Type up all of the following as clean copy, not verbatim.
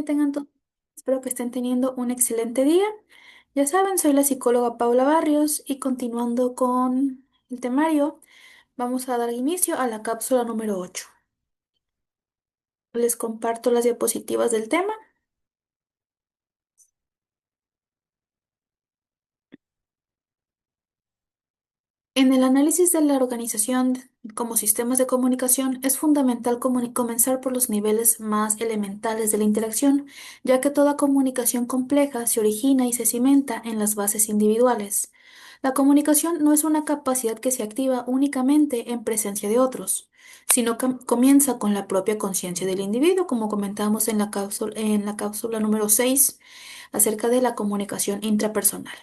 tengan todos. Espero que estén teniendo un excelente día. Ya saben, soy la psicóloga Paula Barrios y continuando con el temario, vamos a dar inicio a la cápsula número 8. Les comparto las diapositivas del tema. En el análisis de la organización como sistemas de comunicación es fundamental comenzar por los niveles más elementales de la interacción, ya que toda comunicación compleja se origina y se cimenta en las bases individuales. La comunicación no es una capacidad que se activa únicamente en presencia de otros, sino que comienza con la propia conciencia del individuo, como comentábamos en la cápsula número 6 acerca de la comunicación intrapersonal,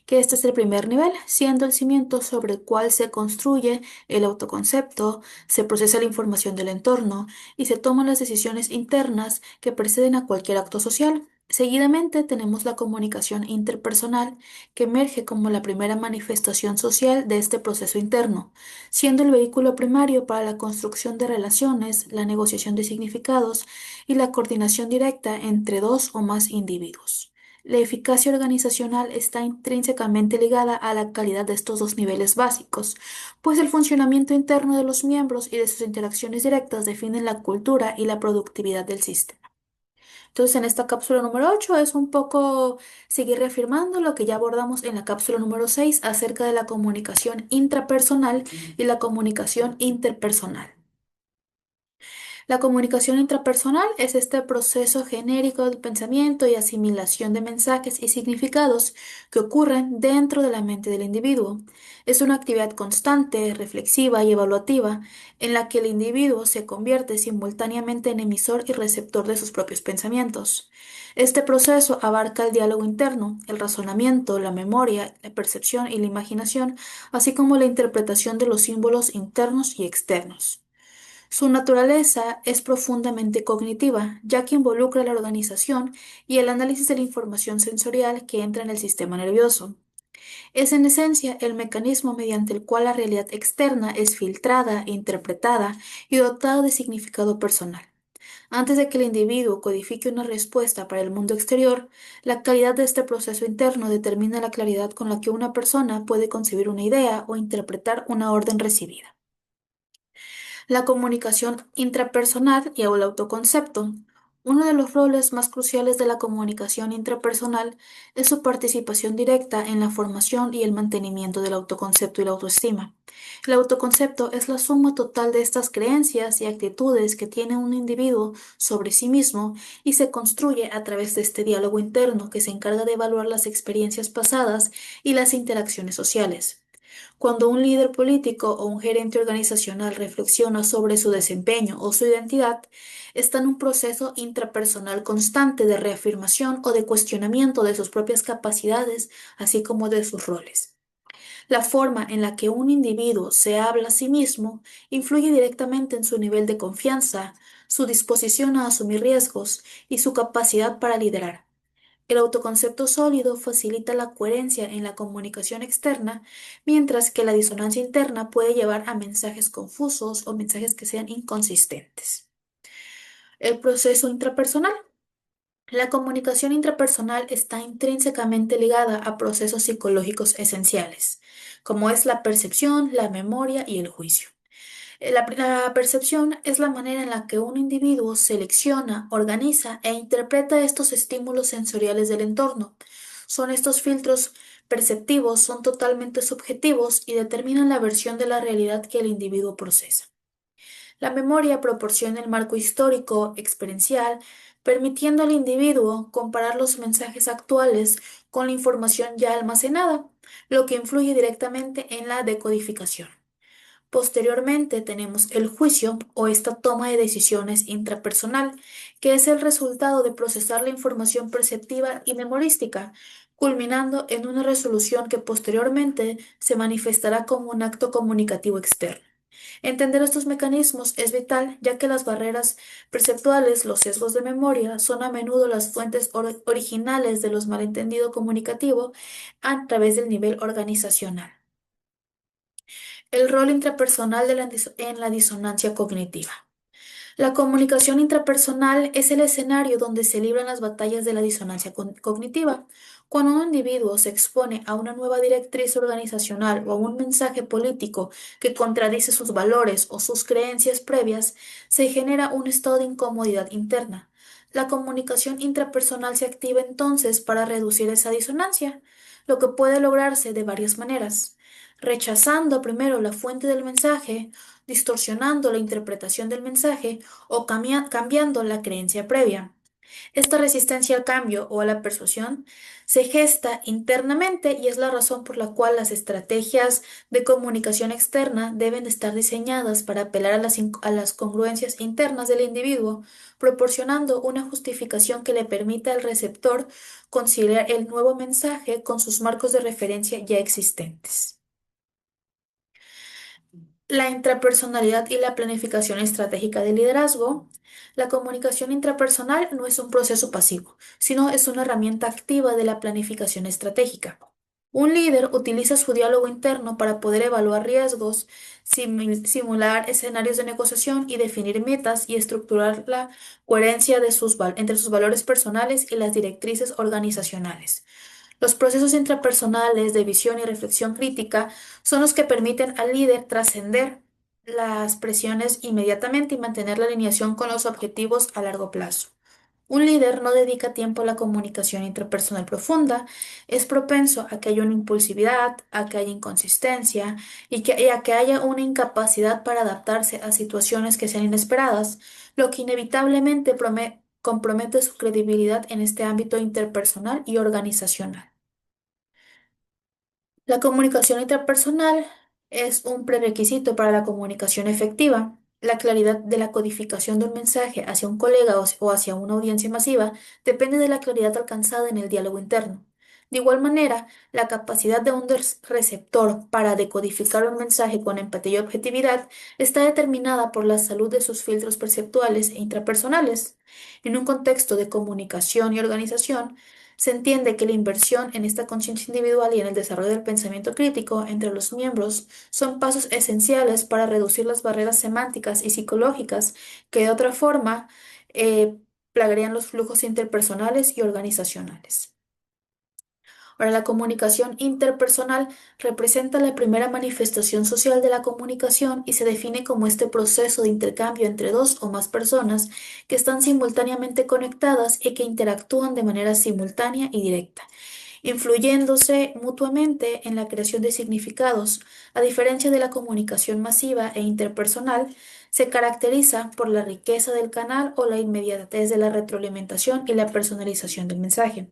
que este es el primer nivel, siendo el cimiento sobre el cual se construye el autoconcepto, se procesa la información del entorno y se toman las decisiones internas que preceden a cualquier acto social. Seguidamente tenemos la comunicación interpersonal, que emerge como la primera manifestación social de este proceso interno, siendo el vehículo primario para la construcción de relaciones, la negociación de significados y la coordinación directa entre dos o más individuos. La eficacia organizacional está intrínsecamente ligada a la calidad de estos dos niveles básicos, pues el funcionamiento interno de los miembros y de sus interacciones directas definen la cultura y la productividad del sistema. Entonces, en esta cápsula número 8 es un poco seguir reafirmando lo que ya abordamos en la cápsula número 6 acerca de la comunicación intrapersonal y la comunicación interpersonal. La comunicación intrapersonal es este proceso genérico del pensamiento y asimilación de mensajes y significados que ocurren dentro de la mente del individuo. Es una actividad constante, reflexiva y evaluativa en la que el individuo se convierte simultáneamente en emisor y receptor de sus propios pensamientos. Este proceso abarca el diálogo interno, el razonamiento, la memoria, la percepción y la imaginación, así como la interpretación de los símbolos internos y externos. Su naturaleza es profundamente cognitiva, ya que involucra la organización y el análisis de la información sensorial que entra en el sistema nervioso. Es en esencia el mecanismo mediante el cual la realidad externa es filtrada, interpretada y dotada de significado personal. Antes de que el individuo codifique una respuesta para el mundo exterior, la calidad de este proceso interno determina la claridad con la que una persona puede concebir una idea o interpretar una orden recibida. La comunicación intrapersonal y el autoconcepto. Uno de los roles más cruciales de la comunicación intrapersonal es su participación directa en la formación y el mantenimiento del autoconcepto y la autoestima. El autoconcepto es la suma total de estas creencias y actitudes que tiene un individuo sobre sí mismo y se construye a través de este diálogo interno que se encarga de evaluar las experiencias pasadas y las interacciones sociales. Cuando un líder político o un gerente organizacional reflexiona sobre su desempeño o su identidad, está en un proceso intrapersonal constante de reafirmación o de cuestionamiento de sus propias capacidades, así como de sus roles. La forma en la que un individuo se habla a sí mismo influye directamente en su nivel de confianza, su disposición a asumir riesgos y su capacidad para liderar. El autoconcepto sólido facilita la coherencia en la comunicación externa, mientras que la disonancia interna puede llevar a mensajes confusos o mensajes que sean inconsistentes. El proceso intrapersonal. La comunicación intrapersonal está intrínsecamente ligada a procesos psicológicos esenciales, como es la percepción, la memoria y el juicio. La percepción es la manera en la que un individuo selecciona, organiza e interpreta estos estímulos sensoriales del entorno. Son estos filtros perceptivos, son totalmente subjetivos y determinan la versión de la realidad que el individuo procesa. La memoria proporciona el marco histórico, experiencial, permitiendo al individuo comparar los mensajes actuales con la información ya almacenada, lo que influye directamente en la decodificación. Posteriormente tenemos el juicio o esta toma de decisiones intrapersonal, que es el resultado de procesar la información perceptiva y memorística, culminando en una resolución que posteriormente se manifestará como un acto comunicativo externo. Entender estos mecanismos es vital, ya que las barreras perceptuales, los sesgos de memoria, son a menudo las fuentes originales de los malentendidos comunicativos a través del nivel organizacional. El rol intrapersonal en la disonancia cognitiva. La comunicación intrapersonal es el escenario donde se libran las batallas de la disonancia cognitiva. Cuando un individuo se expone a una nueva directriz organizacional o a un mensaje político que contradice sus valores o sus creencias previas, se genera un estado de incomodidad interna. La comunicación intrapersonal se activa entonces para reducir esa disonancia, lo que puede lograrse de varias maneras. Rechazando primero la fuente del mensaje, distorsionando la interpretación del mensaje o cambiando la creencia previa. Esta resistencia al cambio o a la persuasión se gesta internamente y es la razón por la cual las estrategias de comunicación externa deben estar diseñadas para apelar a a las congruencias internas del individuo, proporcionando una justificación que le permita al receptor conciliar el nuevo mensaje con sus marcos de referencia ya existentes. La intrapersonalidad y la planificación estratégica de liderazgo. La comunicación intrapersonal no es un proceso pasivo, sino es una herramienta activa de la planificación estratégica. Un líder utiliza su diálogo interno para poder evaluar riesgos, simular escenarios de negociación y definir metas y estructurar la coherencia de entre sus valores personales y las directrices organizacionales. Los procesos intrapersonales de visión y reflexión crítica son los que permiten al líder trascender las presiones inmediatamente y mantener la alineación con los objetivos a largo plazo. Un líder no dedica tiempo a la comunicación intrapersonal profunda, es propenso a que haya una impulsividad, a que haya inconsistencia y a que haya una incapacidad para adaptarse a situaciones que sean inesperadas, lo que inevitablemente compromete su credibilidad en este ámbito interpersonal y organizacional. La comunicación interpersonal es un prerequisito para la comunicación efectiva. La claridad de la codificación de un mensaje hacia un colega o hacia una audiencia masiva depende de la claridad alcanzada en el diálogo interno. De igual manera, la capacidad de un receptor para decodificar un mensaje con empatía y objetividad está determinada por la salud de sus filtros perceptuales e intrapersonales. En un contexto de comunicación y organización, se entiende que la inversión en esta conciencia individual y en el desarrollo del pensamiento crítico entre los miembros son pasos esenciales para reducir las barreras semánticas y psicológicas que de otra forma eh, plagarían los flujos interpersonales y organizacionales. Ahora, la comunicación interpersonal representa la primera manifestación social de la comunicación y se define como este proceso de intercambio entre dos o más personas que están simultáneamente conectadas y que interactúan de manera simultánea y directa, influyéndose mutuamente en la creación de significados. A diferencia de la comunicación masiva e interpersonal, se caracteriza por la riqueza del canal o la inmediatez de la retroalimentación y la personalización del mensaje.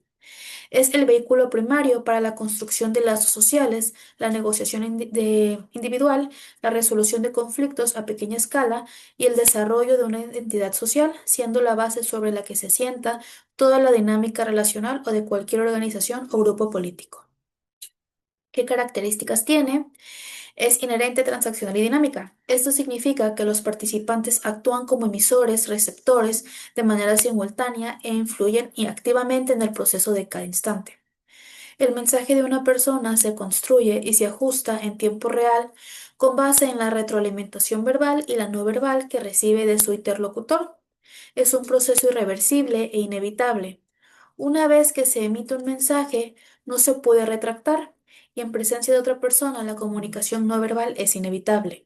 Es el vehículo primario para la construcción de lazos sociales, la negociación individual, la resolución de conflictos a pequeña escala y el desarrollo de una identidad social, siendo la base sobre la que se sienta toda la dinámica relacional o de cualquier organización o grupo político. ¿Qué características tiene? Es inherente, transaccional y dinámica. Esto significa que los participantes actúan como emisores, receptores, de manera simultánea e influyen y activamente en el proceso de cada instante. El mensaje de una persona se construye y se ajusta en tiempo real con base en la retroalimentación verbal y la no verbal que recibe de su interlocutor. Es un proceso irreversible e inevitable. Una vez que se emite un mensaje, no se puede retractar, y en presencia de otra persona la comunicación no verbal es inevitable.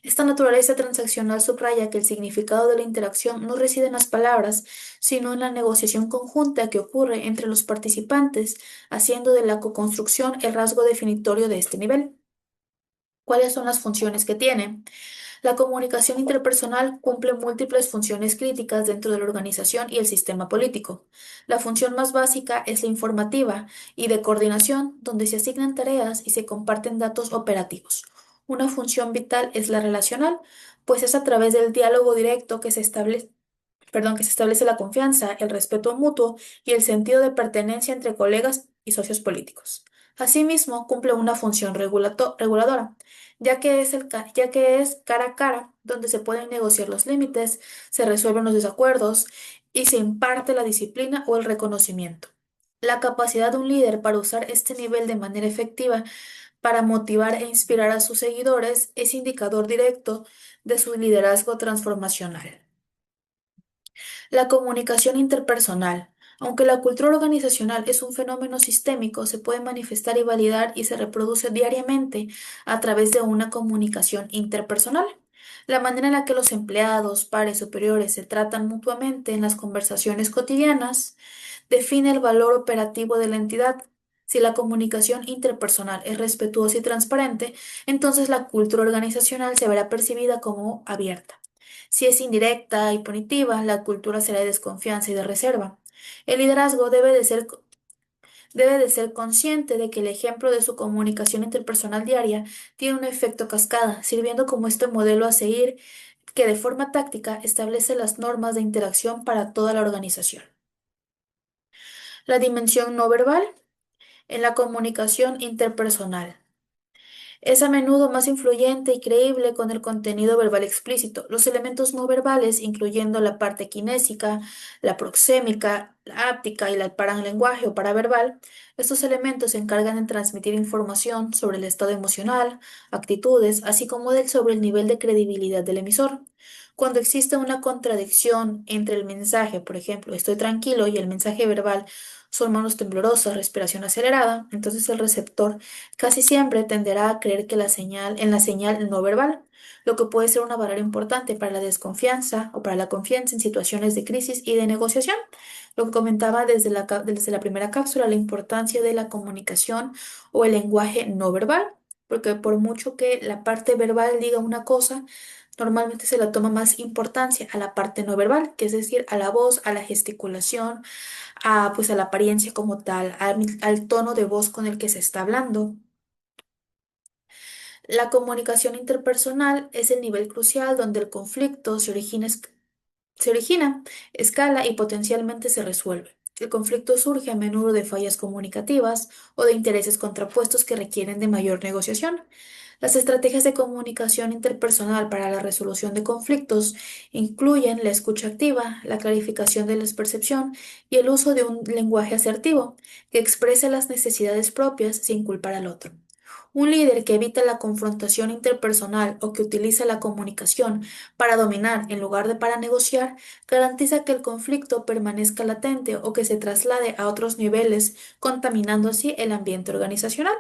Esta naturaleza transaccional subraya que el significado de la interacción no reside en las palabras, sino en la negociación conjunta que ocurre entre los participantes, haciendo de la coconstrucción el rasgo definitorio de este nivel. ¿Cuáles son las funciones que tiene? La comunicación interpersonal cumple múltiples funciones críticas dentro de la organización y el sistema político. La función más básica es la informativa y de coordinación, donde se asignan tareas y se comparten datos operativos. Una función vital es la relacional, pues es a través del diálogo directo que se establece la confianza, el respeto mutuo y el sentido de pertenencia entre colegas y socios políticos. Asimismo, cumple una función reguladora, ya que es cara a cara donde se pueden negociar los límites, se resuelven los desacuerdos y se imparte la disciplina o el reconocimiento. La capacidad de un líder para usar este nivel de manera efectiva para motivar e inspirar a sus seguidores es indicador directo de su liderazgo transformacional. La comunicación interpersonal. Aunque la cultura organizacional es un fenómeno sistémico, se puede manifestar y validar y se reproduce diariamente a través de una comunicación interpersonal. La manera en la que los empleados, pares superiores se tratan mutuamente en las conversaciones cotidianas define el valor operativo de la entidad. Si la comunicación interpersonal es respetuosa y transparente, entonces la cultura organizacional se verá percibida como abierta. Si es indirecta y punitiva, la cultura será de desconfianza y de reserva. El liderazgo debe de ser consciente de que el ejemplo de su comunicación interpersonal diaria tiene un efecto cascada, sirviendo como este modelo a seguir que de forma táctica establece las normas de interacción para toda la organización. La dimensión no verbal en la comunicación interpersonal. Es a menudo más influyente y creíble con el contenido verbal explícito. Los elementos no verbales, incluyendo la parte kinésica, la proxémica, la áptica y la paralenguaje o paraverbal, estos elementos se encargan de transmitir información sobre el estado emocional, actitudes, así como sobre el nivel de credibilidad del emisor. Cuando existe una contradicción entre el mensaje, por ejemplo, estoy tranquilo, y el mensaje verbal, son manos temblorosas, respiración acelerada, entonces el receptor casi siempre tenderá a creer que en la señal no verbal, lo que puede ser una barrera importante para la desconfianza o para la confianza en situaciones de crisis y de negociación. Lo que comentaba desde la primera cápsula, la importancia de la comunicación o el lenguaje no verbal, porque por mucho que la parte verbal diga una cosa, normalmente se le toma más importancia a la parte no verbal, que es decir, a la voz, a la gesticulación, pues a la apariencia como tal, al tono de voz con el que se está hablando. La comunicación interpersonal es el nivel crucial donde el conflicto se origina, escala y potencialmente se resuelve. El conflicto surge a menudo de fallas comunicativas o de intereses contrapuestos que requieren de mayor negociación. Las estrategias de comunicación interpersonal para la resolución de conflictos incluyen la escucha activa, la clarificación de la percepción y el uso de un lenguaje asertivo que exprese las necesidades propias sin culpar al otro. Un líder que evita la confrontación interpersonal o que utiliza la comunicación para dominar en lugar de para negociar, garantiza que el conflicto permanezca latente o que se traslade a otros niveles, contaminando así el ambiente organizacional.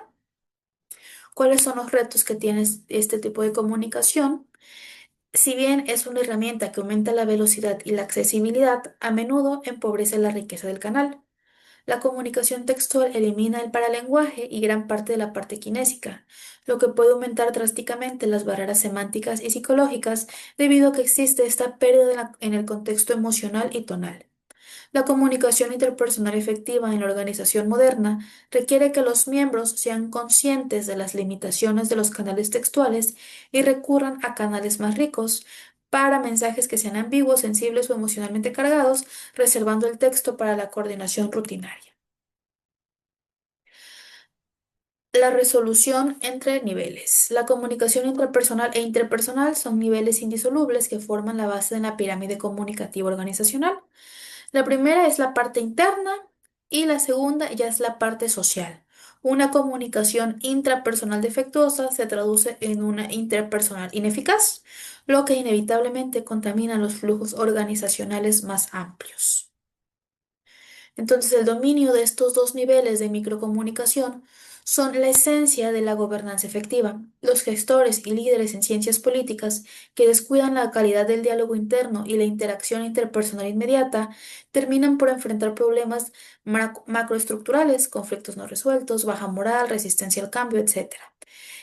¿Cuáles son los retos que tiene este tipo de comunicación? Si bien es una herramienta que aumenta la velocidad y la accesibilidad, a menudo empobrece la riqueza del canal. La comunicación textual elimina el paralenguaje y gran parte de la parte kinésica, lo que puede aumentar drásticamente las barreras semánticas y psicológicas debido a que existe esta pérdida en el contexto emocional y tonal. La comunicación interpersonal efectiva en la organización moderna requiere que los miembros sean conscientes de las limitaciones de los canales textuales y recurran a canales más ricos para mensajes que sean ambiguos, sensibles o emocionalmente cargados, reservando el texto para la coordinación rutinaria. La resolución entre niveles. La comunicación intrapersonal e interpersonal son niveles indisolubles que forman la base de la pirámide comunicativa organizacional. La primera es la parte interna y la segunda ya es la parte social. Una comunicación intrapersonal defectuosa se traduce en una interpersonal ineficaz, lo que inevitablemente contamina los flujos organizacionales más amplios. Entonces, el dominio de estos dos niveles de microcomunicación son la esencia de la gobernanza efectiva. Los gestores y líderes en ciencias políticas que descuidan la calidad del diálogo interno y la interacción interpersonal inmediata terminan por enfrentar problemas macroestructurales, conflictos no resueltos, baja moral, resistencia al cambio, etcétera,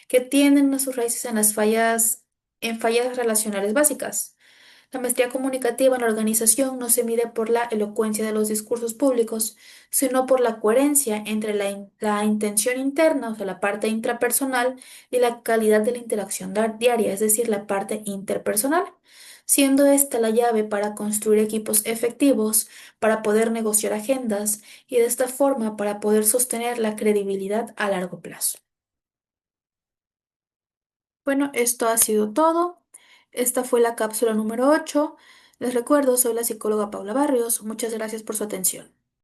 que tienen a sus raíces en fallas relacionales básicas. La maestría comunicativa en la organización no se mide por la elocuencia de los discursos públicos, sino por la coherencia entre la intención interna, o sea, la parte intrapersonal, y la calidad de la interacción diaria, es decir, la parte interpersonal, siendo esta la llave para construir equipos efectivos, para poder negociar agendas y de esta forma para poder sostener la credibilidad a largo plazo. Bueno, esto ha sido todo. Esta fue la cápsula número 8. Les recuerdo, soy la psicóloga Paula Barrios. Muchas gracias por su atención.